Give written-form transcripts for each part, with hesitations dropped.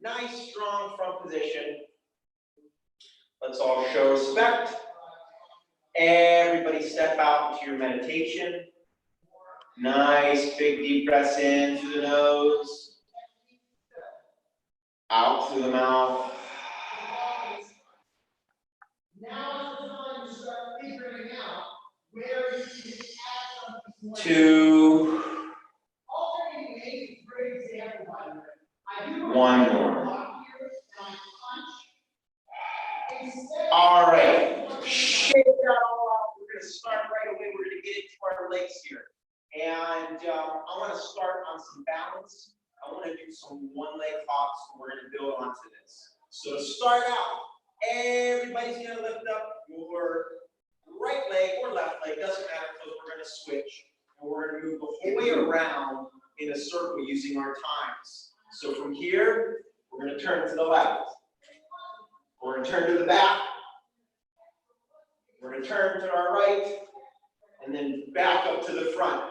Nice, strong front position. Let's all show respect. Everybody step out into your meditation. Nice, big deep breaths in through the nose. Out through the mouth. Now is the time to start figuring out where you can add something. 2. Alternating ways, for example, I do 1 more. All right. Shake that all out. We're going to start right away. We're going to get into our legs here. And I want to start on some balance. I want to do some one-leg hops, and we're going to build onto this. So to start out, everybody's going to lift up your right leg or left leg, doesn't matter, because we're going to switch. And we're going to move the whole way around in a circle using our times. So from here, we're going to turn to the left. We're going to turn to the back. We're going to turn to our right, and then back up to the front.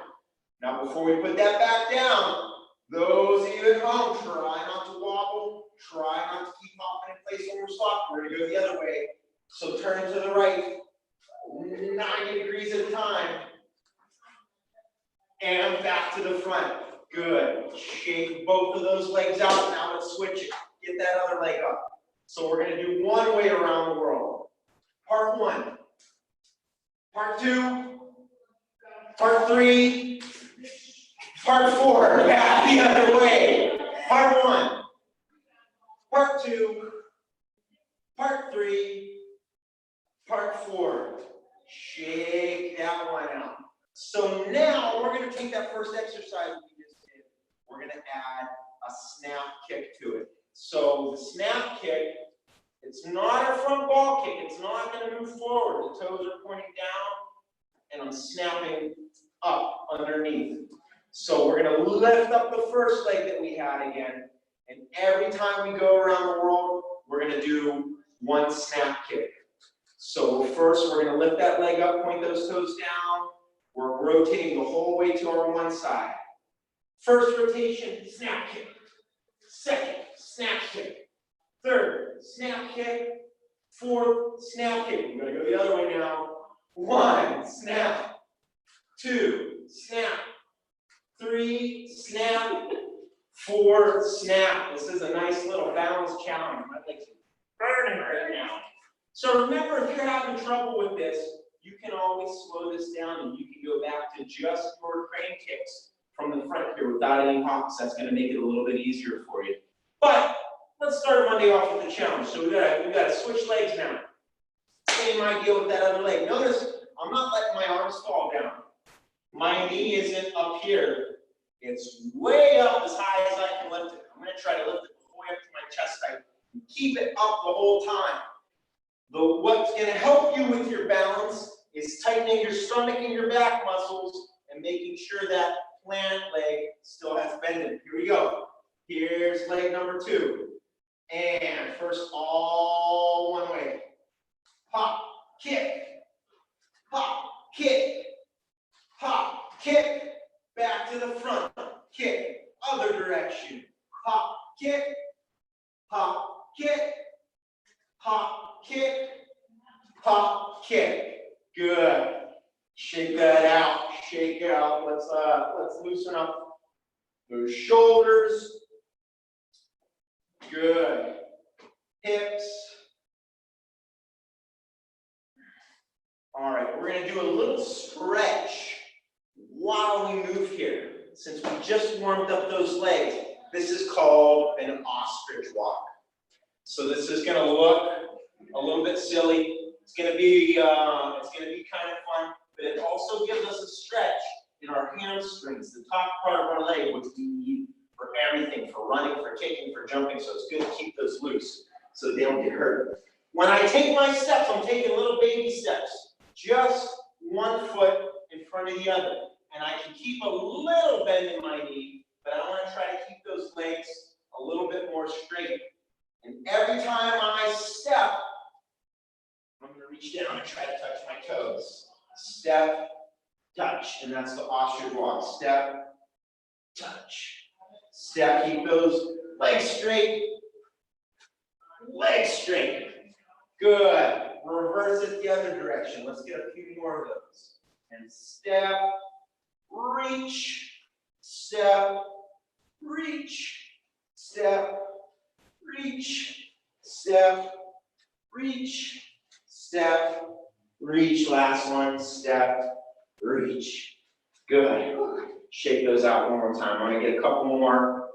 Now, before we put that back down, those of you at home, try not to wobble, try not to keep hopping in place when we're stopped. We're going to go the other way. So turn to the right, 90 degrees at a time, and back to the front. Good. Shake both of those legs out. Now let's switch it. Get that other leg up. So we're going to do one way around the world. Part 1. Part 2. Part 3. Part 4. Back the other way. Part 1. Part 2. Part 3. Part 4. Shake that one out. So now we're going to take that first exercise we just did. We're going to add a snap kick to it. So the snap kick, it's not a front ball kick. It's not going to move forward. The toes are pointing down, and I'm snapping up underneath. So we're going to lift up the first leg that we had again, and every time we go around the world, we're going to do one snap kick. So first, we're going to lift that leg up, point those toes down. We're rotating the whole way to our one side. First rotation, snap kick. Second, snap kick. Third, snap kick. Fourth, snap kick. We're going to go the other way now. 1, snap. 2, snap. 3, snap. 4, snap. This is a nice little balance challenge. My legs are burning right now. So remember, if you're having trouble with this, you can always slow this down and you can go back to just your crane kicks from the front here without any hops. That's going to make it a little bit easier for you. But let's start Monday off with the challenge. So we got to switch legs now. Same idea with that other leg. Notice I'm not letting my arms fall down. My knee isn't up here. It's way up as high as I can lift it. I'm going to try to lift it all the way up to my chest height and keep it up the whole time. What's going to help you with your balance is tightening your stomach and your back muscles and making sure that plant leg still has bending. Here we go. Here's leg number 2. And first, all one way. Hop, kick, hop, kick, hop, kick, back to the front, kick, other direction. Hop, kick, hop, kick, hop, kick, hop, kick. Good. Shake that out. Shake it out. Let's loosen up those shoulders. Good. Hips. All right, we're going to do a little stretch while we move here. Since we just warmed up those legs, this is called an ostrich walk. So this is going to look a little bit silly. It's going to be kind of fun, but it also gives us a stretch in our hamstrings, the top part of our leg, which we need for everything, for running, for kicking, for jumping. So it's good to keep those loose so they don't get hurt. When I take my steps, I'm taking little baby steps, just one foot in front of the other, and I can keep a little bend in my knee, but I want to try to keep those legs a little bit more straight. And every time I step, I'm going to reach down and try to touch my toes. Step, touch, and that's the ostrich walk. Step, touch. Step, keep those legs straight. Legs straight. Good. Reverse it the other direction. Let's get a few more of those. And step, reach, step, reach, step, reach, step, reach, step, reach. Last one, step, reach. Good. Shake those out one more time. I'm going to get a couple more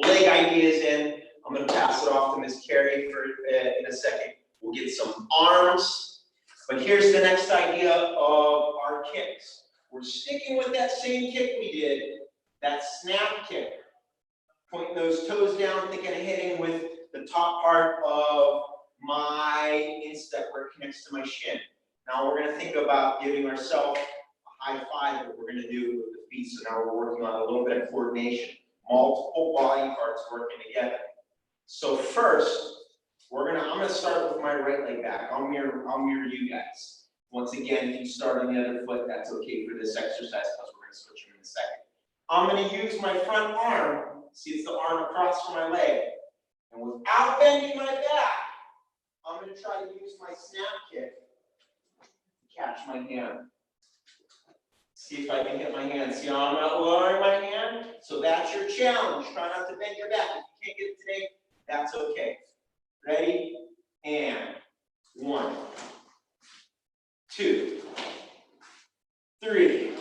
leg ideas in. I'm going to pass it off to Ms. Carey in a second. We'll get some arms. But here's the next idea of our kicks. We're sticking with that same kick we did, that snap kick. Pointing those toes down, thinking of hitting with the top part of my instep where it connects to my shin. Now we're going to think about giving ourselves a high five, what we're going to do with the feet. So now we're working on a little bit of coordination. Multiple body parts working together. So first, I'm gonna start with my right leg back. I'll mirror you guys. Once again, if you start on the other foot, that's okay for this exercise because we're gonna switch them in a second. I'm gonna use my front arm. See, it's the arm across from my leg. And without bending my back, I'm gonna try to use my snap kick to catch my hand. See if I can hit my hand. See how I'm not lowering my hand? So that's your challenge. Try not to bend your back. If you can't get it today, that's okay. Ready? And 1, 2, 3.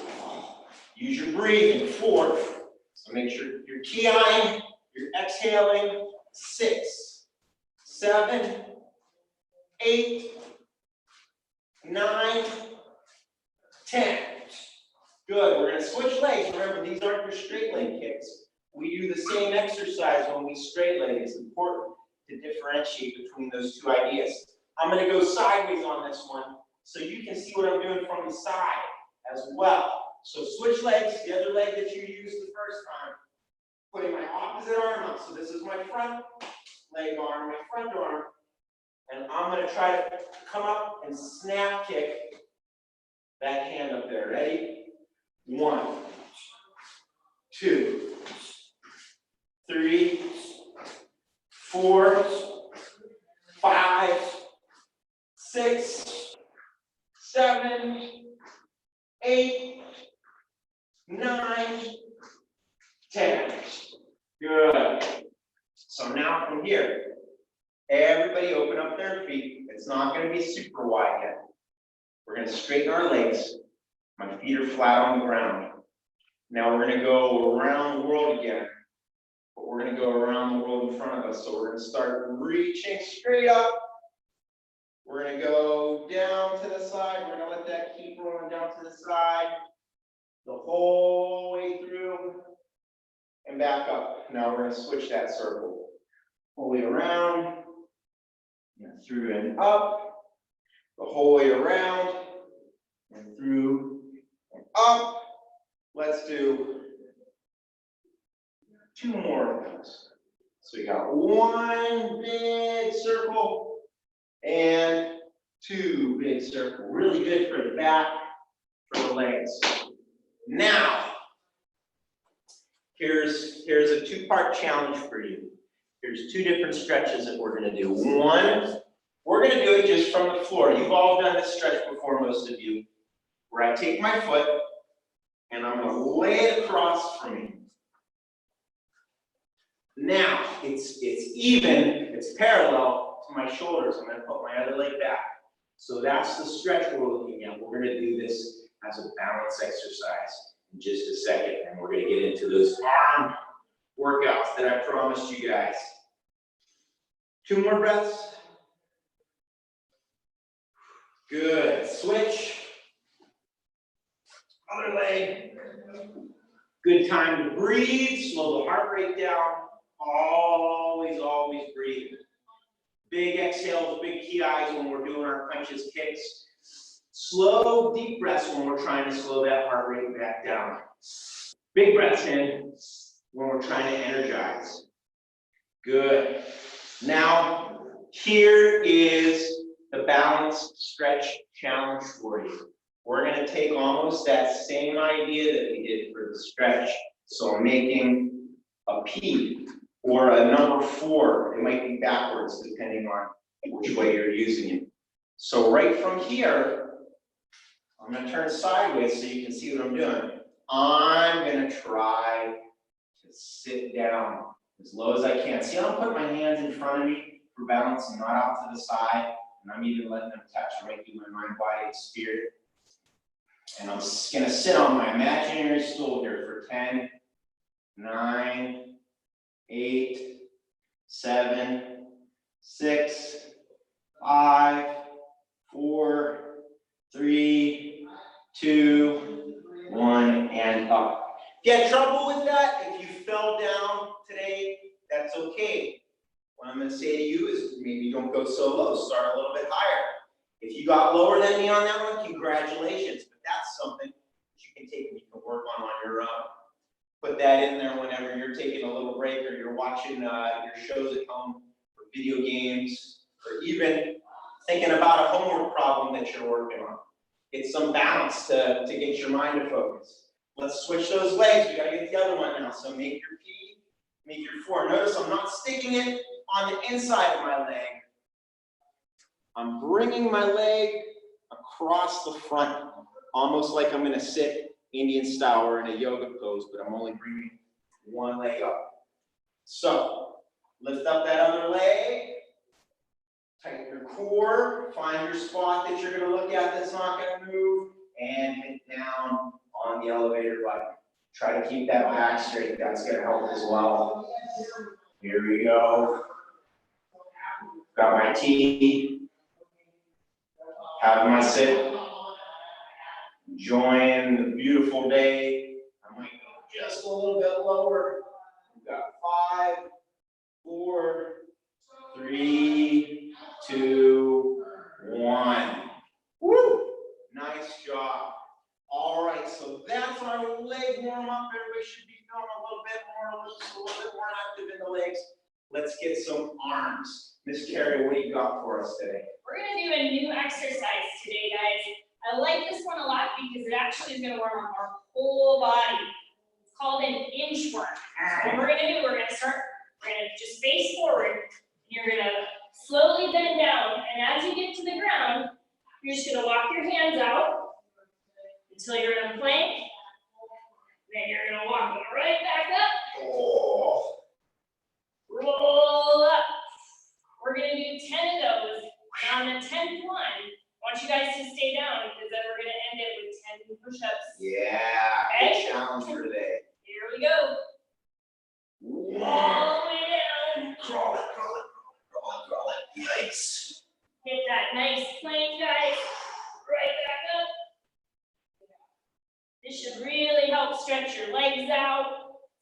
Use your breathing. 4. So make sure you're keying, you're exhaling. 6, 7, 8, 9, 10. Good. We're going to switch legs. Remember, these aren't your straight leg kicks. We do the same exercise when we straight leg. It's important to differentiate between those two ideas. I'm going to go sideways on this one so you can see what I'm doing from the side as well. So switch legs, the other leg that you used the first time. Putting my opposite arm up. So this is my front leg arm, my front arm. And I'm going to try to come up and snap kick that hand up there. Ready? 1, 2, 3, 4, 5, 6, 7, 8, 9, 10. Good. So now from here, everybody open up their feet. It's not going to be super wide yet. We're going to straighten our legs. My feet are flat on the ground. Now we're going to go around the world again. But we're going to go around the world in front of us. So we're going to start reaching straight up. We're going to go down to the side. We're going to let that keep rolling down to the side. The whole way through. And back up. Now we're going to switch that circle. Whole way around. And through and up. The whole way around. And through and up. Let's do 2 more of those. So we got 1 big circle and 2 big circles. Really good for the back, for the legs. Now, here's a 2-part challenge for you. Here's 2 different stretches that we're going to do. One, we're going to do it just from the floor. You've all done this stretch before, most of you, where I take my foot and I'm going to lay it across from me. Now, it's even, it's parallel to my shoulders. I'm going to put my other leg back. So that's the stretch we're looking at. We're going to do this as a balance exercise in just a second, and we're going to get into those arm workouts that I promised you guys. 2 more breaths. Good. Switch. Other leg. Good time to breathe. Slow the heart rate down. Always, always breathe. Big exhales, big key eyes when we're doing our punches, kicks. Slow, deep breaths when we're trying to slow that heart rate back down. Big breaths in when we're trying to energize. Good. Now, here is the balance stretch challenge for you. We're going to take almost that same idea that we did for the stretch. So I'm making a P Or a number 4, it might be backwards depending on which way you're using it. So right from here, I'm going to turn sideways so you can see what I'm doing. I'm going to try to sit down as low as I can. See how I'm putting my hands in front of me for balance and not out to the side, and I'm even letting them touch right through my mind, body, and spirit. And I'm just going to sit on my imaginary stool here for 10, 9, 8, 7, 6, 5, 4, 3, 2, 1, and up. If you had trouble with that, if you fell down today, that's okay. What I'm going to say to you is maybe don't go so low, start a little bit higher. If you got lower than me on that one, congratulations, but that's something that you can take and you can work on your own. Put that in there whenever you're taking a little break or you're watching your shows at home or video games or even thinking about a homework problem that you're working on. Get some balance to get your mind to focus. Let's switch those legs. We got to get the other one now. So make your P, make your 4. Notice I'm not sticking it on the inside of my leg. I'm bringing my leg across the front, almost like I'm going to sit Indian style or in a yoga pose, but I'm only bringing one leg up. So lift up that other leg, tighten your core, find your spot that you're going to look at that's not going to move, and hit down on the elevator button. Try to keep that back straight. That's going to help as well. Here we go. Got my T. Have my sit. Enjoying the beautiful day. I might go just a little bit lower. We've got 5, 4, 3, 2, 1. Woo! Nice job. All right, so that's our leg warm up. Everybody should be feeling a little bit more loose, a little bit more active in the legs. Let's get some arms. Miss Carrie, what do you got for us today? We're going to do a new exercise today, guys. I like this one a lot because it actually is going to warm up our whole body. It's called an inchworm. So what we're going to do, we're going to just face forward. You're going to slowly bend down, and as you get to the ground, you're just going to walk your hands out until you're in a plank. Then you're going to walk right back up. Roll up. We're going to do 10 of those. And on the 10th one, I want you guys to stay down because then we're going to end it with 10 push-ups. Yeah, Okay? good challenge for today. Here we go. All the way down. Crawl it. Yikes. Hit that nice plank, guys. Right back up. This should really help stretch your legs out.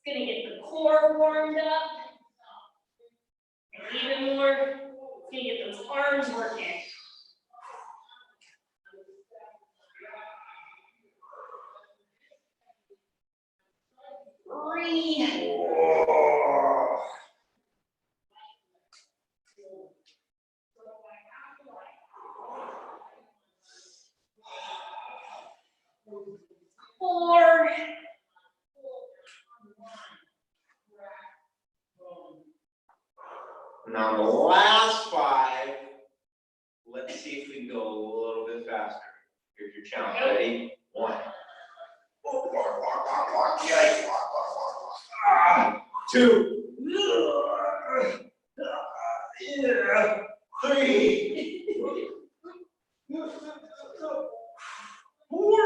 It's going to get the core warmed up. And even more, it's going to get those arms working. Breathe. 4. Now the last 5, let's see if we can go a little bit faster. Here's your challenge. Ready? 1. 2. 3. 4.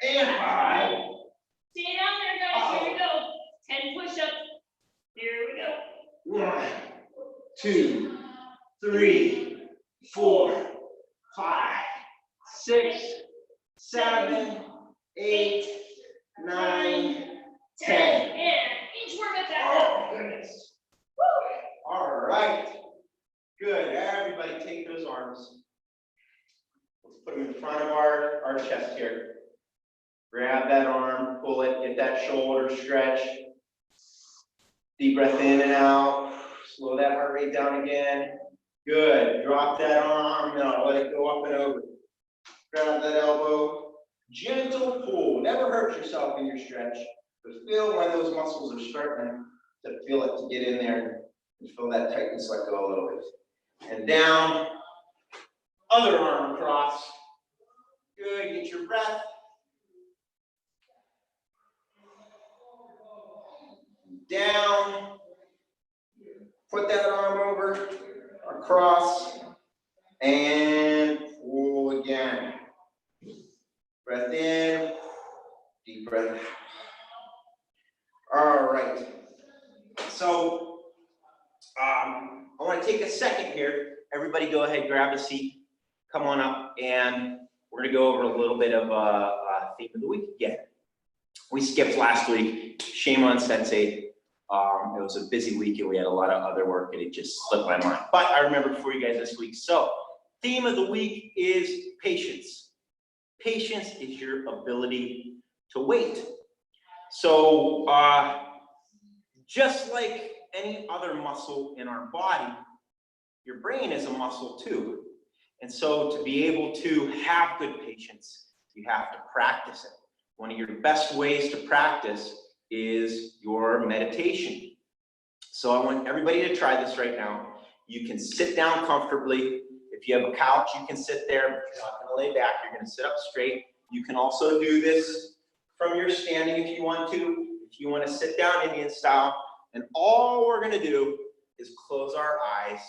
And 5. Stay down there, guys. Here we go. 10 push-ups. Here we go. 1, 2, 3, 4, 5, 6, 7, 8, 9, 10. And inchworm at that. Oh, goodness. All right. Good. Everybody take those arms. Let's put them in front of our chest here. Grab that arm, pull it, get that shoulder stretch. Deep breath in and out. Slow that heart rate down again. Good. Drop that arm. Now let it go up and over. Grab that elbow. Gentle pull. Never hurt yourself in your stretch. But feel when those muscles are starting to feel it, to get in there, and feel that tightness let go a little bit. And down, other arm across. Good, get your breath. Down, put that arm over, across, and pull again. Breath in, deep breath out. All right, so I want to take a second here. Everybody go ahead, grab a seat, come on up, and we're going to go over a little bit of a theme of the week again. We skipped last week, shame on Sensei. It was a busy week and we had a lot of other work and it just slipped my mind. But I remembered for you guys this week. So, theme of the week is patience. Patience is your ability to wait. So, just like any other muscle in our body, your brain is a muscle too. And so to be able to have good patience, you have to practice it. One of your best ways to practice is your meditation. So I want everybody to try this right now. You can sit down comfortably. If you have a couch, you can sit there, but you're not going to lay back. You're going to sit up straight. You can also do this from your standing if you want to. If you want to sit down Indian style. And all we're going to do is close our eyes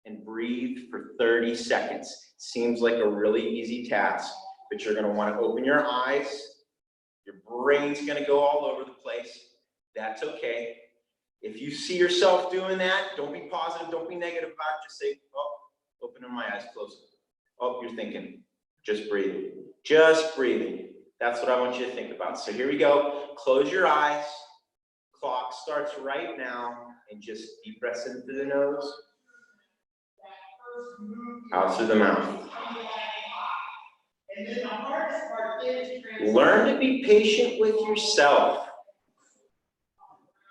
and breathe for 30 seconds. Seems like a really easy task, but you're going to want to open your eyes. Your brain's going to go all over the place. That's okay. If you see yourself doing that, don't be positive, don't be negative about it. Just say, oh, opening my eyes, close them. Oh, you're thinking, just breathing. Just breathing. That's what I want you to think about. So here we go. Close your eyes. Clock starts right now. And just deep breaths in through the nose. Out through the mouth. Learn to be patient with yourself.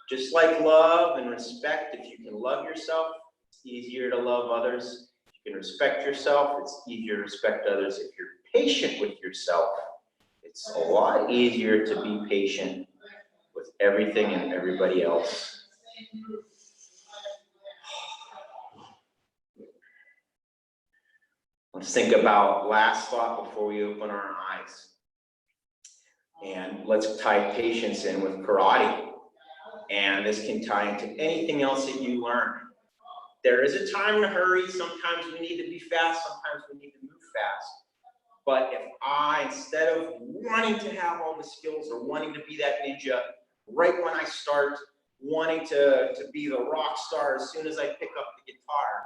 Just like love and respect, if you can love yourself, it's easier to love others. If you can respect yourself, it's easier to respect others. If you're patient with yourself, it's a lot easier to be patient with everything and everybody else. Let's think about last thought before we open our eyes. And let's tie patience in with karate. And this can tie into anything else that you learn. There is a time to hurry. Sometimes we need to be fast. Sometimes we need to move fast. But if instead of wanting to have all the skills or wanting to be that ninja, right when I start wanting to be the rock star as soon as I pick up the guitar,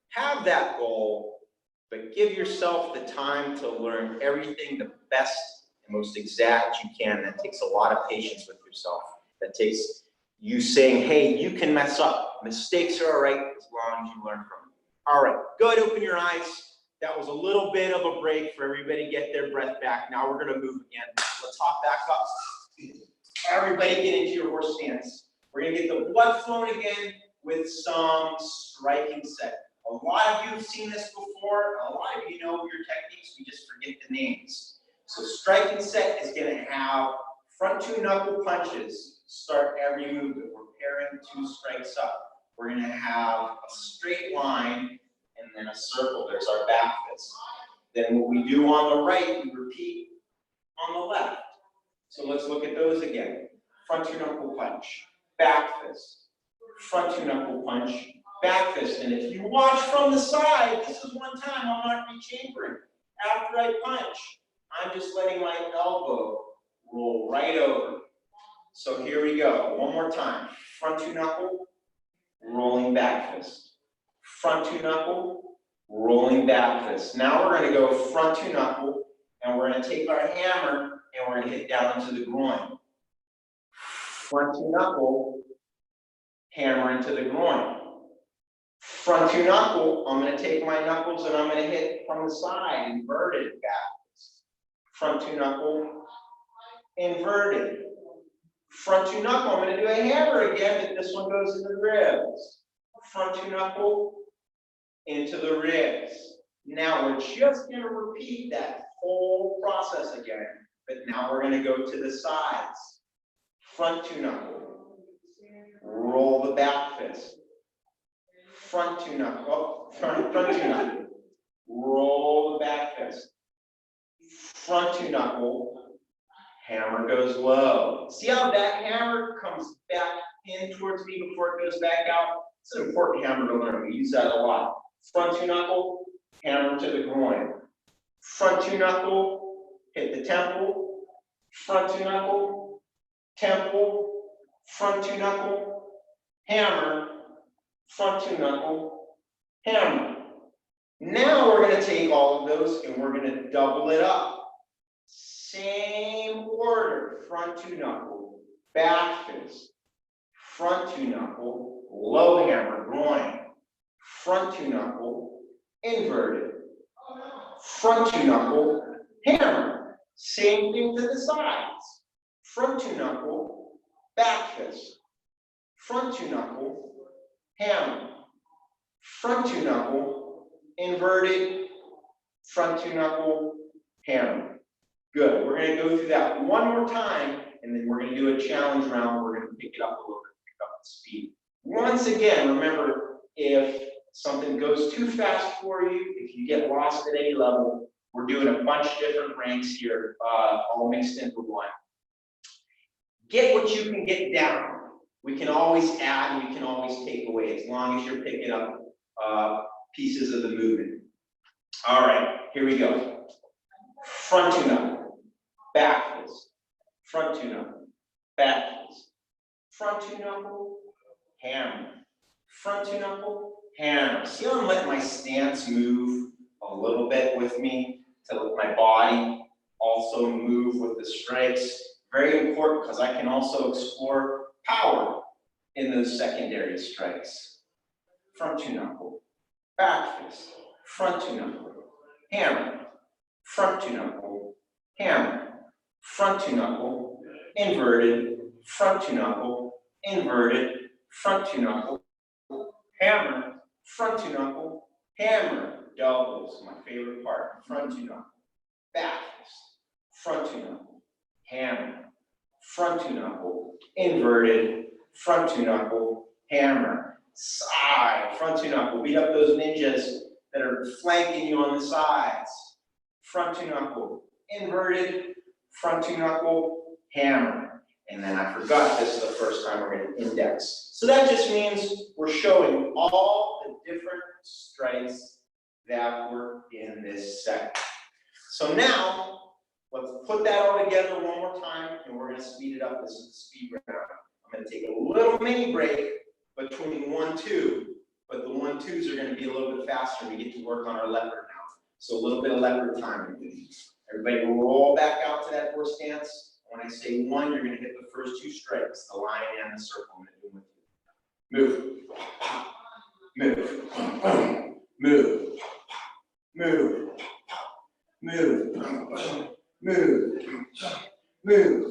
have that goal, but give yourself the time to learn everything the best and most exact you can. That takes a lot of patience with yourself. That takes you saying, hey, you can mess up. Mistakes are all right as long as you learn from them. All right, go ahead, open your eyes. That was a little bit of a break for everybody to get their breath back. Now we're going to move again. Let's hop back up. Everybody get into your horse stance. We're going to get the blood flowing again with some striking set. A lot of you have seen this before. A lot of you know your techniques. We just forget the names. So striking set is going to have front two knuckle punches. Start every move. We're pairing two strikes up. We're going to have a straight line and then a circle. There's our back fist. Then what we do on the right, we repeat on the left. So let's look at those again. Front two knuckle punch, back fist. Front two knuckle punch, back fist. And if you watch from the side, this is one time I'm not rechambering. After I punch, I'm just letting my elbow roll right over. So here we go. One more time. Front two knuckle, rolling back fist. Front two knuckle, rolling back fist. Now we're going to go front two knuckle, and we're going to take our hammer, and we're going to hit down into the groin. Front two knuckle, hammer into the groin. Front two knuckle, I'm going to take my knuckles and I'm going to hit from the side, inverted backwards. Front two knuckle, inverted. Front two knuckle, I'm going to do a hammer again, but this one goes into the ribs. Front two knuckle, into the ribs. Now we're just going to repeat that whole process again, but now we're going to go to the sides. front two knuckle, roll the back fist, front two knuckle, front two knuckle, roll the back fist, front two knuckle, hammer goes low. See how that hammer comes back in towards me before it goes back out? It's an important hammer to learn. We use that a lot. Front two knuckle, hammer to the groin. Front two knuckle, hit the temple. Front two knuckle, temple. Front two knuckle, hammer. Front two knuckle, hammer. Now we're going to take all of those and we're going to double it up. Same order. Front two knuckle, back fist. Front two knuckle, low hammer, groin. Front two knuckle, inverted. Front two knuckle, hammer. Same thing to the sides. Front two knuckle, back fist. Front two knuckle, hammer. Front two knuckle, inverted. Front two knuckle, hammer. Good. We're going to go through that one more time, and then we're going to do a challenge round. We're going to pick it up a little bit, pick up the speed. Once again, remember, if something goes too fast for you, if you get lost at any level, we're doing a bunch of different ranks here, all mixed into one. Get what you can get down. We can always add, we can always take away, as long as you're picking up pieces of the movement. All right, here we go. Front two knuckle, back fist. Front two knuckle, back fist. Front two knuckle, hammer. Front two knuckle, hammer. See how I'm letting my stance move a little bit with me to let my body also move with the strikes. Very important because I can also explore power in those secondary strikes. Front two knuckle, back fist. Front two knuckle, hammer. Front two knuckle, hammer. Front two knuckle, inverted. Front two knuckle, inverted. Front two knuckle, hammer. Front two knuckle, hammer. Doubles, my favorite part. Front two knuckle, back fist. Front two knuckle, hammer. Front two knuckle, inverted. Front two knuckle, hammer. Side. Front two knuckle. Beat up those ninjas that are flanking you on the sides. Front two knuckle, inverted. Front two knuckle, hammer. And then I forgot, this is the first time we're going to index. So that just means we're showing all the different strikes that were in this set. So now, let's put that all together one more time, and we're going to speed it up. This is the speed round. I'm going to take a little mini break between 1-2, but the 1-2s are going to be a little bit faster. We get to work on our leopard now. So a little bit of leopard time. Everybody roll back out to that horse stance. When I say one, you're going to hit the first two strikes, the line and the circle. I'm going to do with you. Move. Move. Move. Move. Move. Move. Move.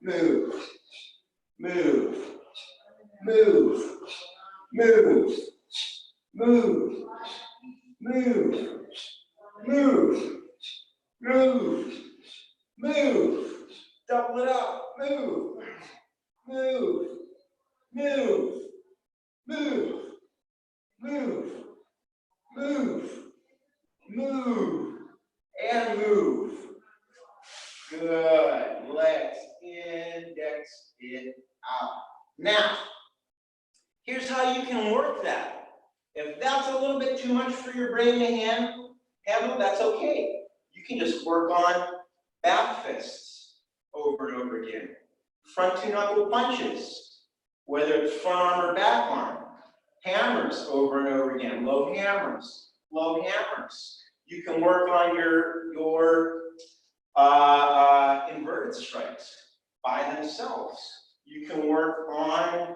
Move. Move. Move. Move. Move. Move. Move. Move. Double it up. Move. Move. Move. Move. Move. Move. Move. And move. Good. Let's index it out. Now, here's how you can work that. If that's a little bit too much for your brain to handle, that's okay. You can just work on back fists over and over again. Front two knuckle punches, whether it's front arm or back arm. Hammers over and over again. Low hammers. Low hammers. You can work on your inverted strikes by themselves. You can work on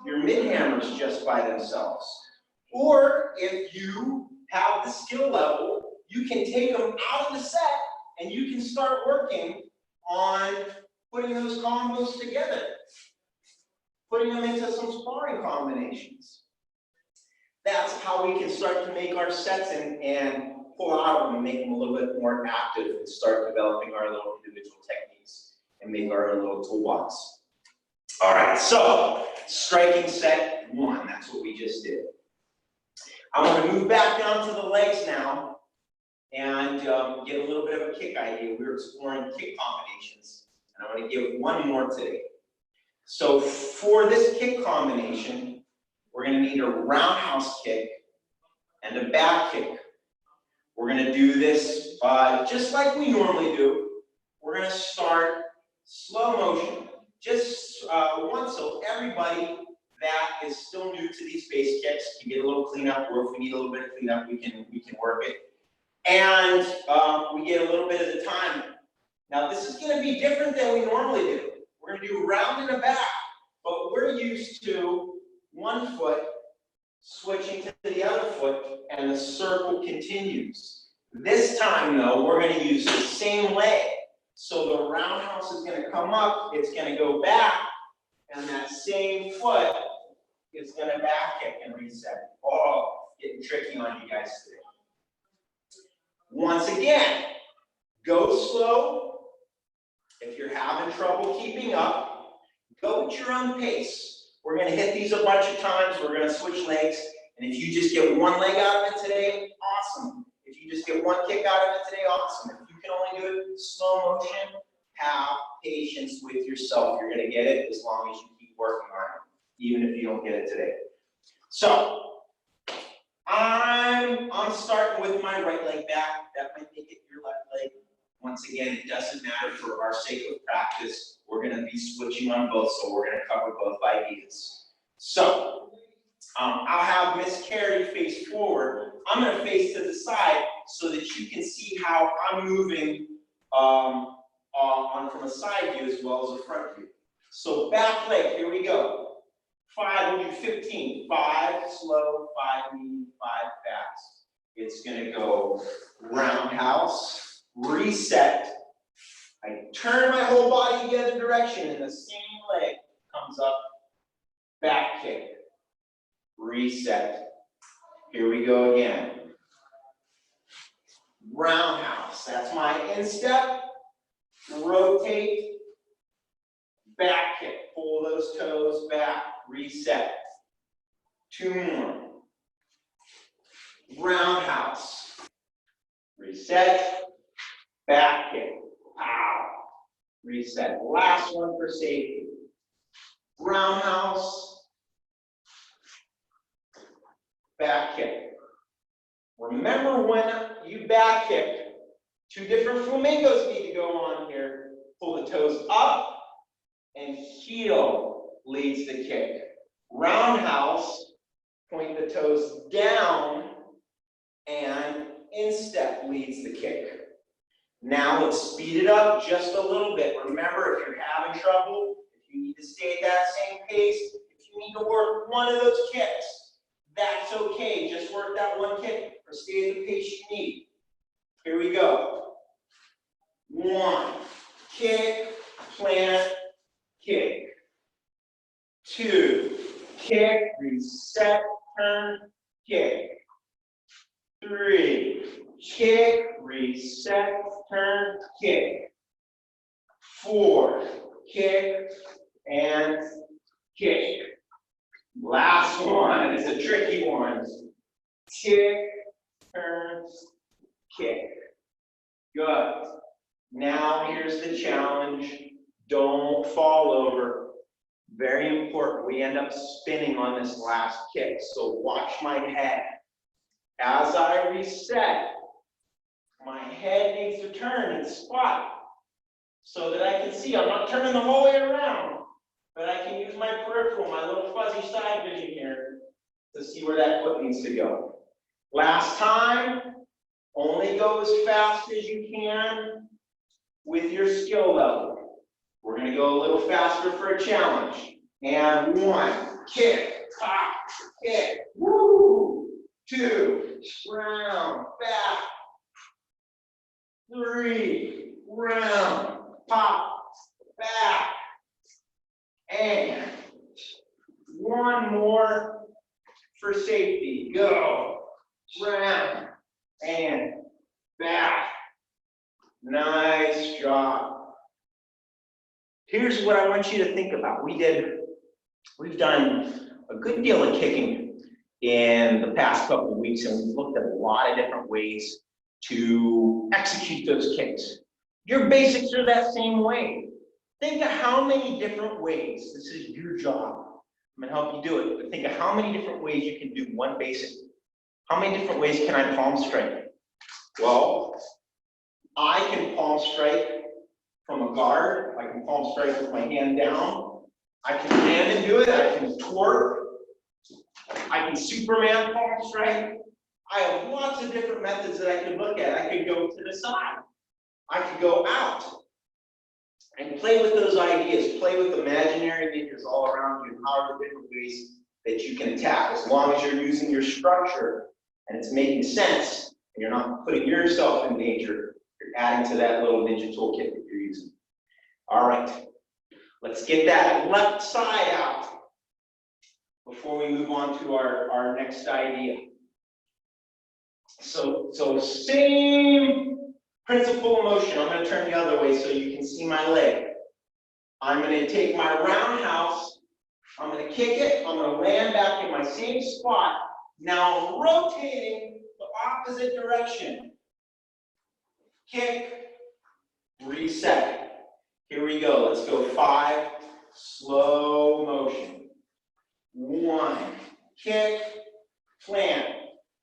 your mid hammers just by themselves. Or if you have the skill level, you can take them out of the set and you can start working on putting those combos together, putting them into some sparring combinations. That's how we can start to make our sets and pull out of them and make them a little bit more active and start developing our little individual techniques and make our own little toolbox. All right, so striking set one, that's what we just did. I want to move back down to the legs now and get a little bit of a kick idea. We were exploring kick combinations, and I'm going to give one more today. So for this kick combination, we're going to need a roundhouse kick and a back kick. We're going to do this just like we normally do. We're going to start slow motion, just once, so everybody that is still new to these base kicks can get a little cleanup, or if we need a little bit of cleanup, we can work it. And we get a little bit of the time. Now this is going to be different than we normally do. We're going to do round and a back, but we're used to one foot switching to the other foot, and the circle continues. This time, though, we're going to use the same leg. So the roundhouse is going to come up, it's going to go back, and that same foot is going to back kick and reset. Oh, getting tricky on you guys today. Once again, go slow. If you're having trouble keeping up, go at your own pace. We're going to hit these a bunch of times. We're going to switch legs. And if you just get one leg out of it today, awesome. If you just get one kick out of it today, awesome. If you can only do it slow motion, have patience with yourself. You're going to get it as long as you keep working on it, even if you don't get it today. So I'm starting with my right leg back. That might make it your left leg. Once again, it doesn't matter for our sake of practice. We're going to be switching on both, so we're going to cover both ideas. So I'll have Miss Carrie face forward. I'm going to face to the side so that you can see how I'm moving on from a side view as well as a front view. So back leg, here we go. 5, we'll do 15. 5, slow, 5, medium, 5, fast. It's going to go roundhouse, reset. I turn my whole body the other direction, and the same leg comes up, back kick, reset. Here we go again. Roundhouse, that's my instep, rotate, back kick, pull those toes back, reset. 2 more. Roundhouse, reset, back kick, pow, reset. Last one for safety. Roundhouse, back kick. Remember when you back kick, 2 different flamingos need to go on here. Pull the toes up, and heel leads the kick. Roundhouse, point the toes down, and instep leads the kick. Now let's speed it up just a little bit. Remember, if you're having trouble, if you need to stay at that same pace, if you need to work one of those kicks, that's okay. Just work that one kick or stay at the pace you need. Here we go. 1, kick, plant, kick. 2, kick, reset, turn, kick. 3, kick, reset, turn, kick. 4, kick, and kick. Last one is a tricky one. Kick, turn, kick. Good. Now here's the challenge. Don't fall over. Very important. We end up spinning on this last kick, so watch my head. As I reset, my head needs to turn and spot so that I can see. I'm not turning the whole way around, but I can use my peripheral, my little fuzzy side vision here to see where that foot needs to go. Last time, only go as fast as you can with your skill level. We're going to go a little faster for a challenge. And 1, kick, pop, kick, woo. 2, round, back. 3, round, pop, back. And 1 more for safety. Go, round, and back. Nice job. here's what I want you to think about. We've done a good deal of kicking in the past couple of weeks, and we've looked at a lot of different ways to execute those kicks. Your basics are that same way. Think of how many different ways, this is your job. I'm gonna help you do it, but think of how many different ways you can do one basic. How many different ways can I palm strike? Well, I can palm strike from a guard. I can palm strike with my hand down. I can stand and do it. I can twerk. I can Superman palm strike. I have lots of different methods that I could look at. I could go to the side. I could go out and play with those ideas. Play with imaginary figures all around you, however different ways that you can attack, as long as you're using your structure and it's making sense and you're not putting yourself in danger. You're adding to that little ninja toolkit that you're using. All right, let's get that left side out before we move on to our next idea. So same principle of motion. I'm going to turn the other way so you can see my leg. I'm going to take my roundhouse. I'm going to kick it. I'm going to land back in my same spot. Now I'm rotating the opposite direction. Kick, reset. Here we go. Let's go 5, slow motion. 1, kick, plant,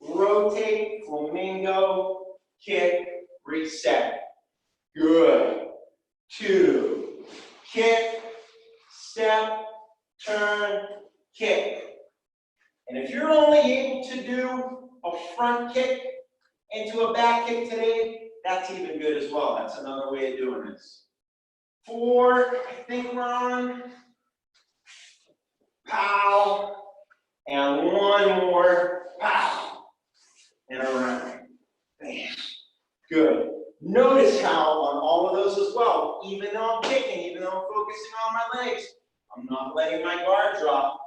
rotate, flamingo, kick, reset. Good. 2, kick, step, turn, kick. And if you're only able to do a front kick into a back kick today, that's even good as well. That's another way of doing this. 4, I think we're on. Pow. And 1 more. Pow. And around. Bam. Good. Notice how on all of those as well, even though I'm kicking, even though I'm focusing on my legs, I'm not letting my guard drop.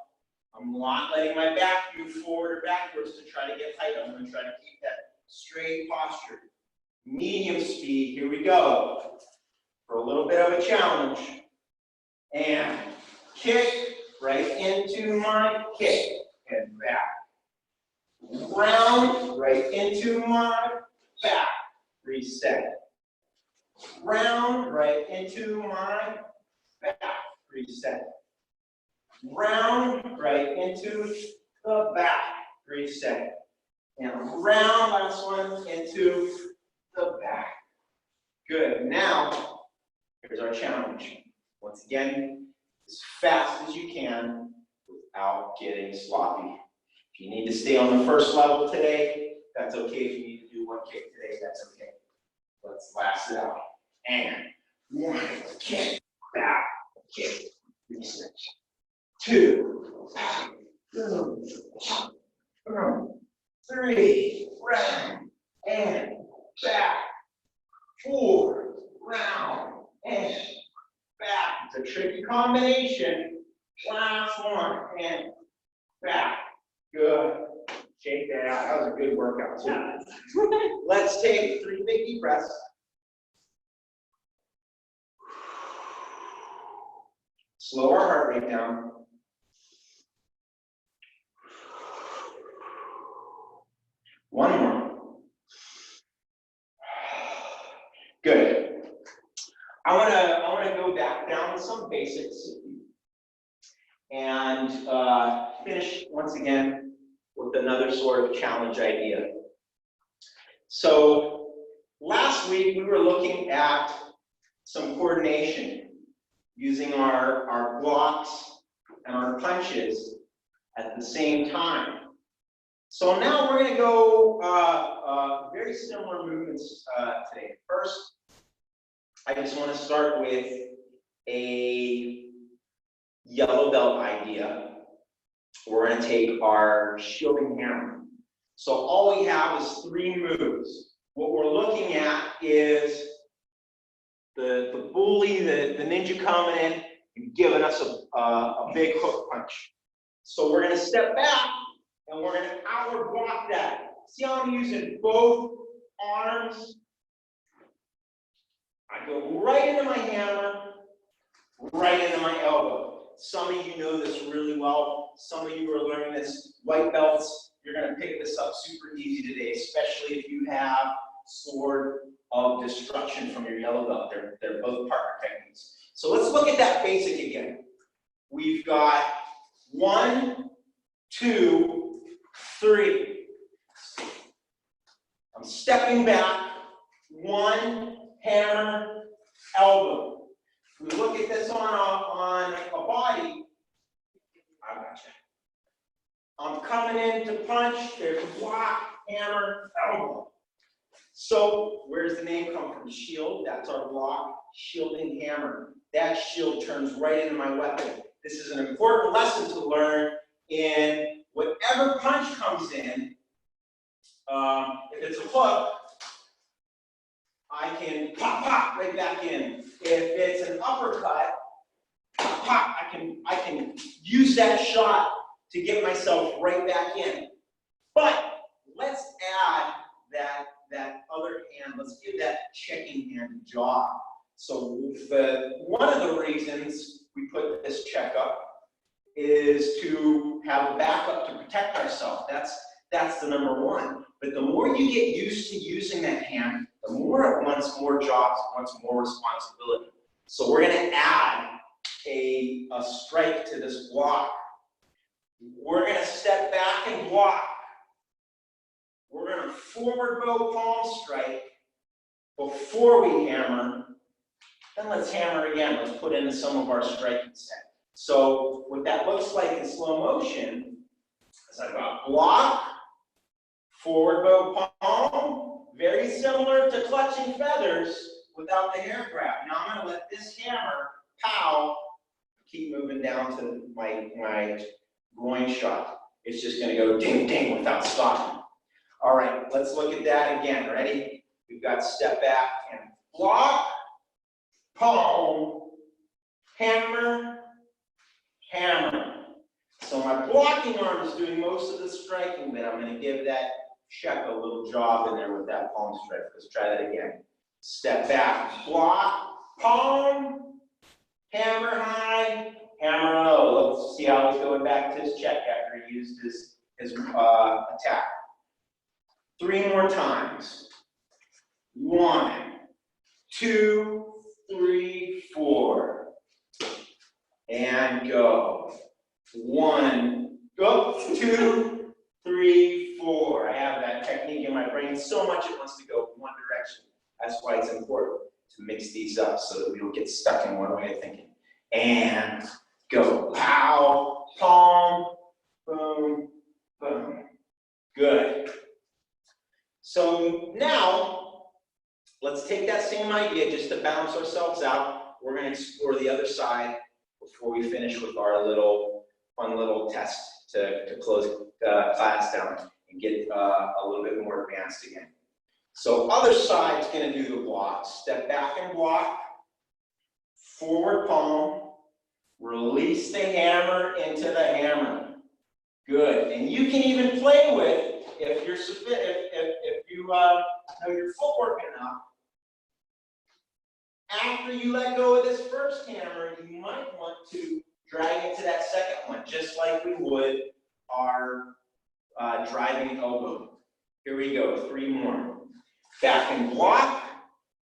I'm not letting my back move forward or backwards to try to get height. I'm going to try to keep that straight posture. Medium speed, here we go. For a little bit of a challenge. And kick right into my kick and back. Round right into my back. Reset. Round right into my back. Reset. Round right into the back. Reset. And round, last one, into the back. Good. Now, here's our challenge. Once again, as fast as you can without getting sloppy. If you need to stay on the first level today, that's okay. If you need to do 1 kick today, that's okay. Let's last it out. And 1, kick, back, kick, reset. 2, 3, round, and back. 4, round, and back. It's a tricky combination. Last one, and back. Good. Shake that out. That was a good workout, too. Let's take 3 big deep breaths. Slow our heart rate down. One more. Good. I want to go back down to some basics and finish once again with another sort of challenge idea. So last week we were looking at some coordination using our blocks and our punches at the same time. So now we're going to go very similar movements today. First, I just want to start with a yellow belt idea. We're going to take our shielding hammer. So all we have is 3 moves. What we're looking at is the bully, the ninja coming in and giving us a big hook punch. So we're going to step back and we're going to power block that. See how I'm using both arms? I go right into my hammer, right into my elbow. Some of you know this really well. Some of you are learning this, white belts. You're going to pick this up super easy today, especially if you have sword of destruction from your yellow belt. They're both partner techniques. So let's look at that basic again. We've got 1, 2, 3. I'm stepping back, 1, hammer, elbow. If we look at this on a body, I gotcha. I'm coming in to punch, there's a block, hammer, elbow. So where's the name come from? Shield, that's our block, shielding hammer. That shield turns right into my weapon. This is an important lesson to learn in whatever punch comes in. If it's a hook, I can pop right back in. If it's an uppercut, pop, I can use that shot to get myself right back in. But let's add that other hand, let's give that checking hand a job. So one of the reasons we put this checkup is to have a backup to protect ourselves. That's the number one. But the more you get used to using that hand, the more it wants more jobs, it wants more responsibility. So we're going to add a strike to this block. We're going to step back and block. We're going to forward bow palm strike before we hammer. Then let's hammer again. Let's put in some of our striking set. So what that looks like in slow motion is I've got block, forward bow palm, very similar to clutching feathers without the hair grab. Now I'm going to let this hammer, pow, keep moving down to my groin shot. It's just going to go ding, ding without stopping. All right, let's look at that again. Ready? We've got step back and block, palm, hammer, hammer. So my blocking arm is doing most of the striking, but I'm going to give that check a little job in there with that palm strike. Let's try that again. Step back, block, palm, hammer high, hammer low. Let's see how he's going back to his check after he used his attack. 3 more times. 1, 2, 3, 4. And go. 1, go, 2, 3, 4. I have that technique in my brain so much it wants to go one direction. That's why it's important to mix these up so that we don't get stuck in one way of thinking. And go. Pow, palm, boom, boom. Good. So now, let's take that same idea just to balance ourselves out. We're going to explore the other side before we finish with our fun little test to close class down and get a little bit more advanced again. So other side's going to do the block. Step back and block. Forward palm. Release the hammer into the hammer. Good. And you can even play with, if you know your footwork enough, after you let go of this first hammer, you might want to drag it to that second one, just like we would our driving elbow. Here we go, 3 more. Back and block,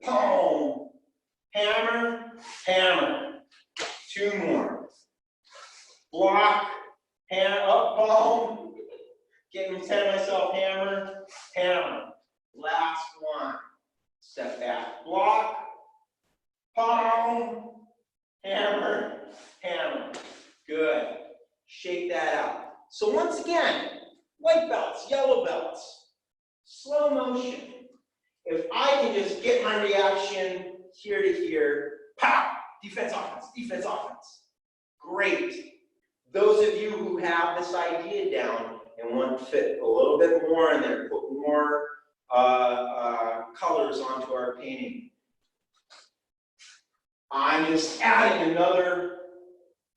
palm, hammer, hammer. 2 more. Block, hand up, palm. Getting myself, hammer, hammer. Last one. Step back, block, palm, hammer, hammer. Good. Shake that out. So once again, white belts, yellow belts, slow motion. If I can just get my reaction here to here, pow, defense, offense. Great. Those of you who have this idea down and want to fit a little bit more in there, put more colors onto our painting. I'm just adding another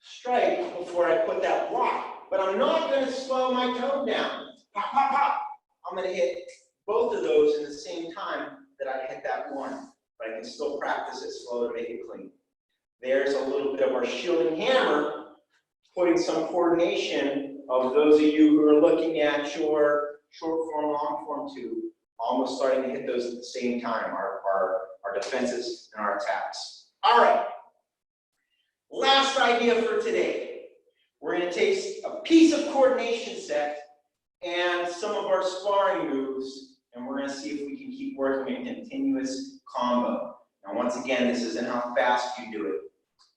strike before I put that block, but I'm not going to slow my tone down. Pop, pop, pop. I'm going to hit both of those in the same time that I hit that one, but I can still practice it slow to make it clean. There's a little bit of our shielding hammer, putting some coordination of those of you who are looking at your short form, long form too, almost starting to hit those at the same time, our defenses and our attacks. All right, last idea for today. We're going to take a piece of coordination set and some of our sparring moves, and we're going to see if we can keep working a continuous combo. Now, once again, this isn't how fast you do it.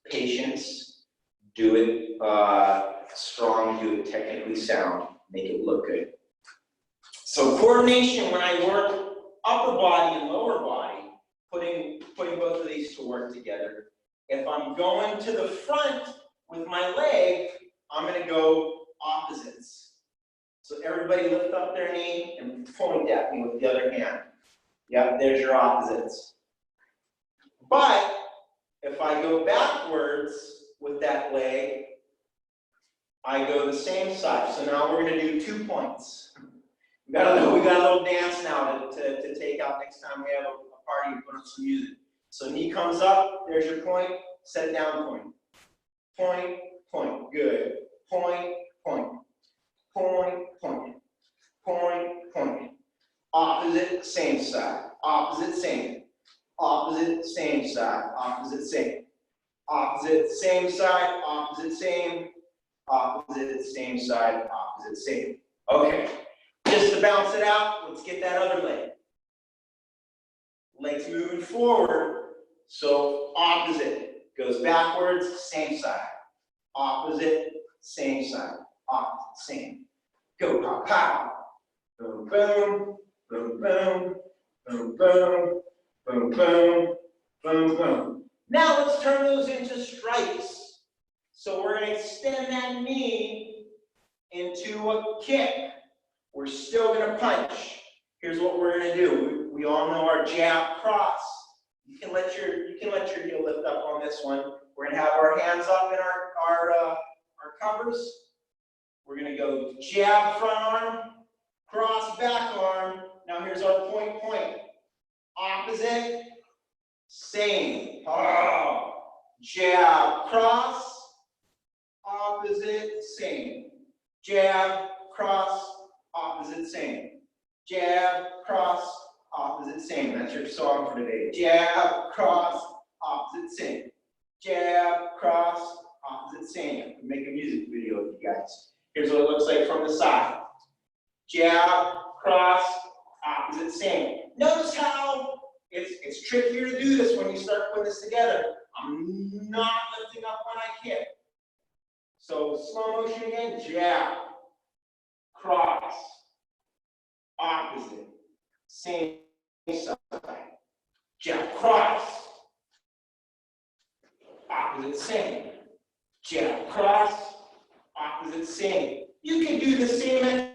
Patience, do it strong, do it technically sound, make it look good. So coordination, when I work upper body and lower body, putting both of these to work together. If I'm going to the front with my leg, I'm going to go opposites. So everybody lift up their knee and point at me with the other hand. Yep, there's your opposites. But if I go backwards with that leg, I go the same side. So now we're going to do 2 points. We got a little dance now to take out next time we have a party and put on some music. So knee comes up, there's your point, set down point. Point, point, good. Point, point. Point, point. Point, point. Opposite, same side. Opposite, same. Opposite, same side. Opposite, same. Opposite, same side. Opposite, same. Opposite, same side. Opposite, same. Okay. Just to bounce it out, let's get that other leg. Legs moving forward, so opposite. Goes backwards, same side. Opposite, same side. Opposite, same. Go, pow, pow. Boom, boom, boom, boom, boom, boom, boom, boom, boom, boom. Now let's turn those into strikes. So we're going to extend that knee into a kick. We're still going to punch. Here's what we're going to do. We all know our jab cross. You can let your heel lift up on this one. We're going to have our hands up in our covers. We're going to go jab front arm, cross back arm. Now here's our point, point. Opposite, same. Oh. Jab, cross, opposite, same. Jab, cross, opposite, same. Jab, cross, opposite, same. That's your song for today. Jab, cross, opposite, same. Jab, cross, opposite, same. Make a music video with you guys. Here's what it looks like from the side. Jab, cross, opposite, same. Notice how it's trickier to do this when you start putting this together. I'm not lifting up when I kick. So slow motion again. Jab, cross, opposite, same side. Jab, cross, opposite, same. Jab, cross, opposite, same. You can do the same.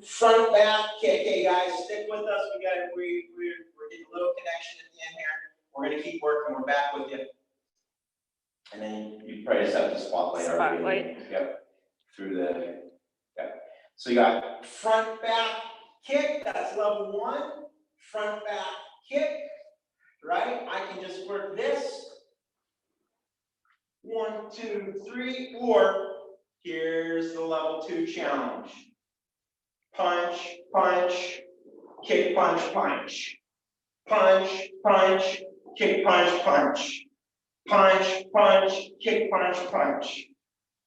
Front back kick. Hey guys, stick with us. We're getting a little connection at the end here. We're gonna keep working. We're back with you. And then you probably just have the spotlight already. Yep. Through the. Yep. So you got front back kick. That's level 1. Front back kick. Right. I can just work this. 1, 2, 3, or here's the level 2 challenge. Punch, punch, kick, punch, punch. Punch, punch, kick, punch, punch. Punch, punch, kick, punch, punch.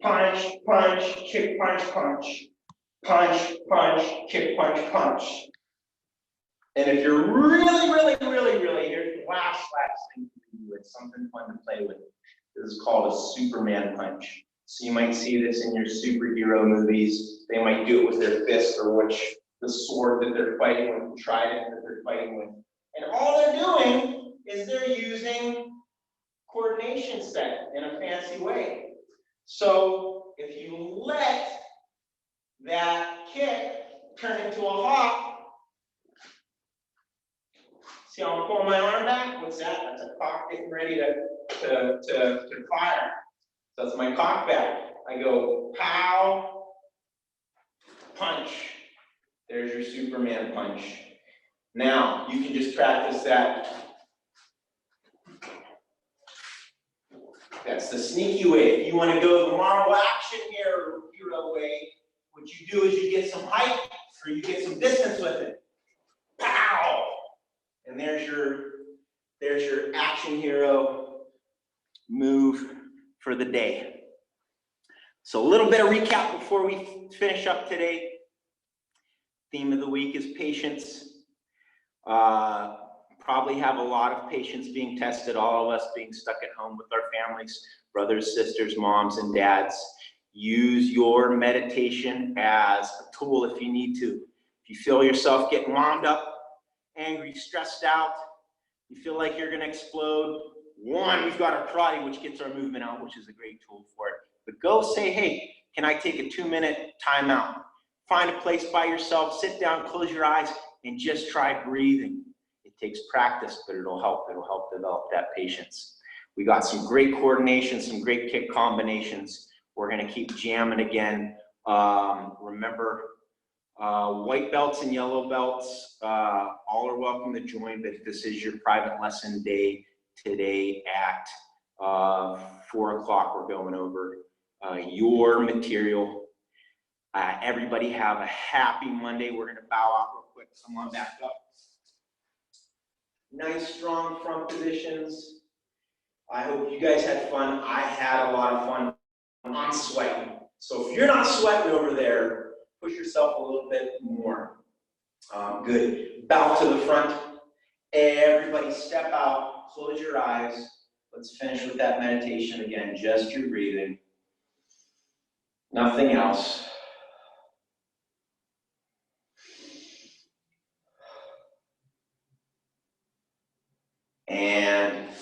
Punch, punch, kick, punch, punch. Punch, punch, kick, punch, punch. And if you're really, here's the last thing to do. It's something fun to play with. This is called a Superman punch. So you might see this in your superhero movies. They might do it with their fist or the sword that they're fighting with, the trident that they're fighting with. And all they're doing is they're using coordination set in a fancy way. So if you let that kick turn into a hop, see how I'm pulling my arm back? What's that? That's a cock getting ready to fire. So that's my cock back. I go pow, punch. There's your Superman punch. Now you can just practice that. That's the sneaky way. If you want to go the Marvel action hero way, what you do is you get some height or you get some distance with it. Pow! And there's your action hero move for the day. So a little bit of recap before we finish up today. Theme of the week is patience. Probably have a lot of patients being tested, all of us being stuck at home with our families, brothers, sisters, moms, and dads. Use your meditation as a tool if you need to. If you feel yourself getting wound up, angry, stressed out, you feel like you're gonna explode, we've got our karate, which gets our movement out, which is a great tool for it. But go say, hey, can I take a 2-minute timeout? Find a place by yourself, sit down, close your eyes, and just try breathing. It takes practice, but it'll help develop that patience. We got some great coordination, some great kick combinations. We're gonna keep jamming again. Remember, white belts and yellow belts, all are welcome to join, but this is your private lesson day today at 4 o'clock. We're going over your material. Everybody have a happy Monday. We're gonna bow out real quick. Come on back up. Nice, strong front positions. I hope you guys had fun. I had a lot of fun. I'm sweating. So if you're not sweating over there, push yourself a little bit more. Good. Bow to the front. Everybody step out. Close your eyes. Let's finish with that meditation again. Just your breathing. Nothing else. And